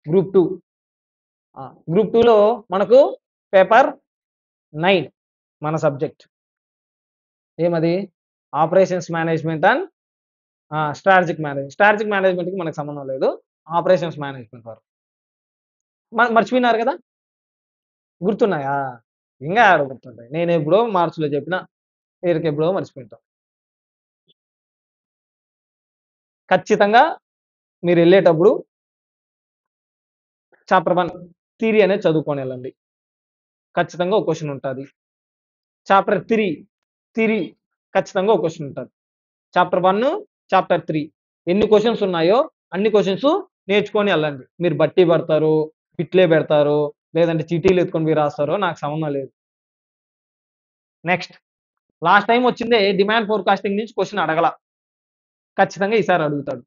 Group 2. Group 2లో మనకు paper 9 మన సబ్జెక్ట్ ఏమది ఆపరేషన్స్ మేనేజ్మెంట్ అండ్ స్ట్రాటజిక్ మేనేజ్మెంట్కి మనకు సంబంధం లేదు. ఆపరేషన్స్ మేనేజ్మెంట్ వరకు మర్చిపోయినారు కదా, గుర్తున్నాయా? ఇంకా ఆడ గుర్తుంటాయి. నేను ఎప్పుడో మార్చిలో చెప్పిన, వీరికి ఎప్పుడో మర్చిపోయింటాం. ఖచ్చితంగా మీరు వెళ్ళేటప్పుడు చాప్టర్ 1 థియరీ అనేది చదువుకొని వెళ్ళండి. ఖచ్చితంగా ఒక క్వశ్చన్ ఉంటుంది. చాప్టర్ 3 థియరీ ఖచ్చితంగా ఒక క్వశ్చన్ ఉంటుంది. చాప్టర్ 1 చాప్టర్ 3 ఎన్ని క్వశ్చన్స్ ఉన్నాయో అన్ని క్వశ్చన్స్ నేర్చుకొని వెళ్ళండి. మీరు బట్టి పడతారు, బిట్లే పెడతారు, లేదంటే చీటీలు ఎత్తుకొని మీరు రాస్తారో నాకు సంబంధం లేదు. నెక్స్ట్, లాస్ట్ టైం వచ్చిందే డిమాండ్ ఫోర్కాస్టింగ్ నుంచి క్వశ్చన్ అడగల, ఖచ్చితంగా ఈసారి అడుగుతాడు.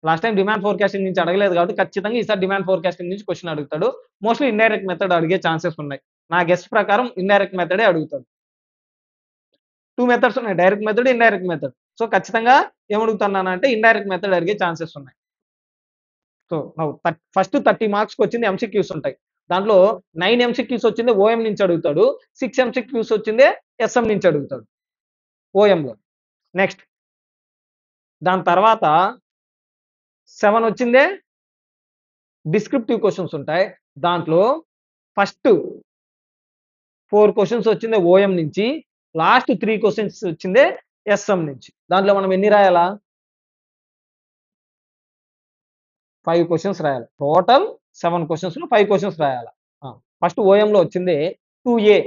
లాస్ట్ టైం డిమాండ్ ఫోర్కాస్టింగ్ నుంచి అడగలేదు కాబట్టి ఖచ్చితంగా ఈసారి డిమాండ్ ఫోర్కాస్టింగ్ నుంచి క్వశ్చన్ అడుగుతాడు. మోస్ట్లీ ఇండైరెక్ట్ మెథడ్ అడిగే ఛాన్సెస్ ఉన్నాయి. నా గెస్ట్ ప్రకారం ఇండైరెక్ట్ మెథడే అడుగుతాడు. 2 మెథడ్స్ ఉన్నాయి, direct method, indirect method. So ఖచ్చితంగా ఏమడుగుతున్నానంటే ఇండైరెక్ట్ మెథడ్ అడిగే ఛాన్సెస్ ఉన్నాయి. సో ఫస్ట్ 30 మార్క్స్కి వచ్చింది ఎంసీక్యూస్ ఉంటాయి. దాంట్లో 9 ఎంసీక్యూస్ వచ్చింది ఓఎం నుంచి అడుగుతాడు, 6 ఎంసీక్యూస్ వచ్చిందే ఎస్ఎం నుంచి అడుగుతాడు ఓఎంలో. నెక్స్ట్, దాని తర్వాత 7 వచ్చిందే డిస్క్రిప్టివ్ క్వశ్చన్స్ ఉంటాయి. దాంట్లో ఫస్ట్ 4 క్వశ్చన్స్ వచ్చిందే ఓఎం నుంచి, లాస్ట్ 3 క్వశ్చన్స్ వచ్చిందే ఎస్ఎం నుంచి. దాంట్లో మనం ఎన్ని రాయాలా? 5 క్వశ్చన్స్ రాయాలి. టోటల్ 7 క్వశ్చన్స్ లో 5 క్వశ్చన్స్ రాయాలి. ఫస్ట్ ఓఎంలో వచ్చింది 2A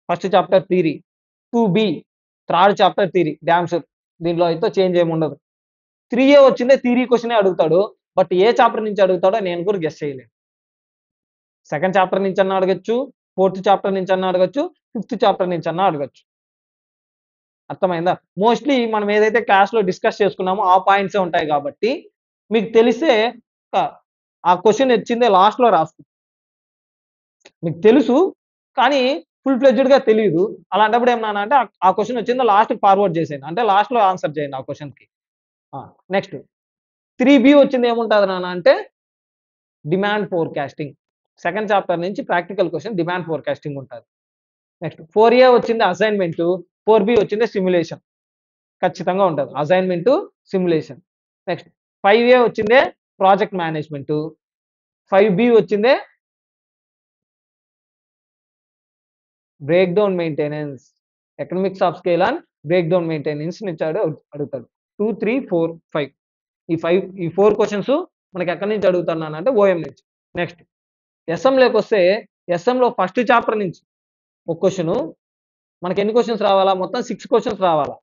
first chapter theory, 2B third chapter theory, damn sure దీంట్లో అయితే చేంజ్ ఏమి ఉండదు. 3A వచ్చిందే థియరీ క్వశ్చనే అడుగుతాడు, బట్ ఏ చాప్టర్ నుంచి అడుగుతాడో నేను కూడా గెస్ చేయలేను. సెకండ్ చాప్టర్ నుంచి అన్నా అడగచ్చు, 4th చాప్టర్ నుంచి అన్నా అడగచ్చు, 5th చాప్టర్ నుంచి అన్నా అడగచ్చు. అర్థమైందా? మోస్ట్లీ మనం ఏదైతే క్లాస్ లో డిస్కస్ చేసుకున్నామో ఆ పాయింట్సే ఉంటాయి కాబట్టి మీకు తెలిసే ఆ క్వశ్చన్ వచ్చిందే లాస్ట్ లో రాస్తుంది. మీకు తెలుసు కానీ ఫుల్ ఫ్లెడ్జ్డ్ గా తెలియదు. అలాంటప్పుడు ఏమన్నా అంటే ఆ క్వశ్చన్ వచ్చిందో లాస్ట్ ఫార్వర్డ్ చేసేయండి, అంటే లాస్ట్ లో ఆన్సర్ చేయండి ఆ క్వశ్చన్ కి. నెక్స్ట్ 3B వచ్చింది ఏముంటుంది నాన్న అంటే డిమాండ్ ఫోర్కాస్టింగ్. సెకండ్ చాప్టర్ నుంచి ప్రాక్టికల్ క్వశ్చన్ డిమాండ్ ఫోర్కాస్టింగ్ ఉంటుంది. నెక్స్ట్ 4A వచ్చింది అసైన్మెంట్, 4B వచ్చింది సిమ్యులేషన్, ఖచ్చితంగా ఉంటుంది అసైన్మెంట్ సిమ్యులేషన్. నెక్స్ట్ 5A వచ్చిందే ప్రాజెక్ట్ మేనేజ్మెంట్, 5B వచ్చిందే break down maintenance, economics of scale and break down maintenance నుంచి అడుగుతాడు. 2, 3, 4, 5 ఈ 4 క్వశ్చన్స్ మనకి ఎక్కడి నుంచి అడుగుతున్నాను అంటే ఓఎం నుంచి. నెక్స్ట్ ఎస్ఎంలోకి వస్తే ఎస్ఎంలో ఫస్ట్ చాప్టర్ నుంచి ఒక క్వశ్చన్, మనకి ఎన్ని క్వశ్చన్స్ రావాలా? మొత్తం 6 క్వశ్చన్స్ రావాలా,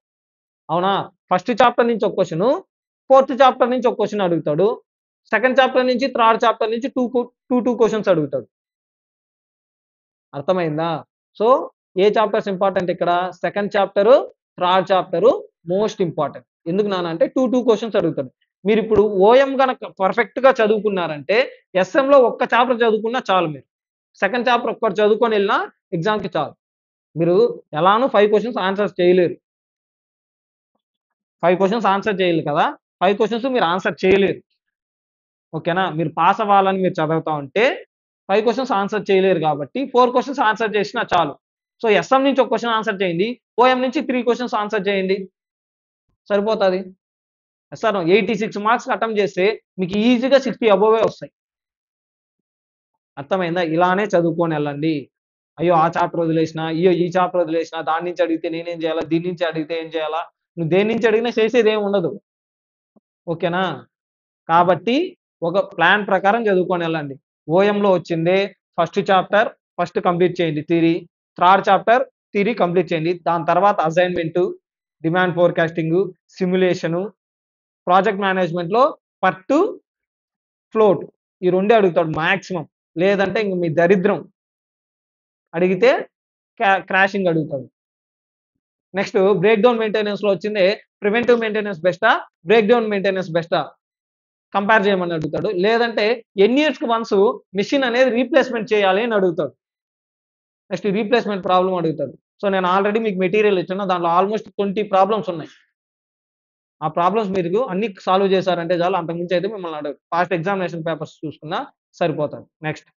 అవునా? ఫస్ట్ చాప్టర్ నుంచి ఒక క్వశ్చన్, 4th చాప్టర్ నుంచి ఒక క్వశ్చన్ అడుగుతాడు, సెకండ్ చాప్టర్ నుంచి థర్డ్ చాప్టర్ నుంచి టూ క్వశ్చన్స్ అడుగుతాడు. అర్థమైందా? సో ఏ చాప్టర్స్ ఇంపార్టెంట్ ఇక్కడ? Second chapter, third chapter most important. ఎందుకు నాన్న అంటే 2 క్వశ్చన్స్ అడుగుతాడు. మీరు ఇప్పుడు ఓఎం గనక పర్ఫెక్ట్ గా చదువుకున్నారంటే ఎస్ఎం లో ఒక్క చాప్టర్ చదువుకున్నా చాలు. మీరు సెకండ్ చాప్టర్ ఒక్కటి చదువుకొని వెళ్ళినా ఎగ్జామ్ కి చాలు. మీరు ఎలానో 5 క్వశ్చన్స్ ఆన్సర్ చేయలేరు, 5 క్వశ్చన్స్ ఆన్సర్ చేయాలి కదా, 5 క్వశ్చన్స్ మీరు ఆన్సర్ చేయలేరు. ఓకేనా? మీరు పాస్ అవ్వాలని మీరు చదువుతా ఉంటే 5 క్వశ్చన్స్ ఆన్సర్ చేయలేరు కాబట్టి 4 క్వశ్చన్స్ ఆన్సర్ చేసినా చాలు. సో ఎస్ఎం నుంచి ఒక క్వశ్చన్ ఆన్సర్ చేయండి, ఓఎం నుంచి 3 క్వశ్చన్స్ ఆన్సర్ చేయండి, సరిపోతుంది. సార్ 86 మార్క్స్ అటెంప్ట్ చేస్తే మీకు ఈజీగా 60 అబోవే వస్తాయి. అర్థమైందా? ఇలానే చదువుకొని వెళ్ళండి. అయ్యో ఆ చాప్టర్ వదిలేసిన, అయ్యో ఈ చాప్టర్ వదిలేసిన, దాని నుంచి అడిగితే నేనేం చేయాలా, దీని నుంచి అడిగితే ఏం చేయాలా, నువ్వు దేని నుంచి అడిగినా చేసేది ఏమి ఉండదు. ఓకేనా? కాబట్టి ఒక ప్లాన్ ప్రకారం చదువుకొని వెళ్ళండి. ఓఎంలో వచ్చిందే ఫస్ట్ చాప్టర్ ఫస్ట్ కంప్లీట్ చేయండి theory, third chapter theory complete చేయండి. దాని తర్వాత assignment, demand forecasting, simulation, project management లో పట్టు, ఫ్లోట్ ఈ రెండే అడుగుతాడు మాక్సిమం. లేదంటే ఇంక మీ దరిద్రం, అడిగితే క్రాషింగ్ అడుగుతాడు. నెక్స్ట్ బ్రేక్ డౌన్ మెయింటెనెన్స్ లో వచ్చింది ప్రివెంటివ్ మెయింటెనెన్స్ బెస్టా, బ్రేక్ డౌన్ మెయింటెనెన్స్ బెస్టా కంపేర్ చేయమని అడుగుతాడు. లేదంటే ఎన్ని ఇయర్స్ కి వన్స్ మిషన్ అనేది రీప్లేస్మెంట్ చేయాలి అని అడుగుతాడు. నెక్స్ట్ రీప్లేస్మెంట్ ప్రాబ్లం అడుగుతాడు. సో నేను ఆల్రెడీ మీకు మెటీరియల్ ఇచ్చాను, దాంట్లో ఆల్మోస్ట్ 20 ప్రాబ్లమ్స్ ఉన్నాయి. ఆ ప్రాబ్లమ్స్ మీరు అన్ని సాల్వ్ చేశారంటే చాలు. అంతకు మించి అయితే మిమ్మల్ని అడగరు. పాస్ట్ ఎగ్జామినేషన్ పేపర్స్ చూసుకున్నా సరిపోతది. నెక్స్ట్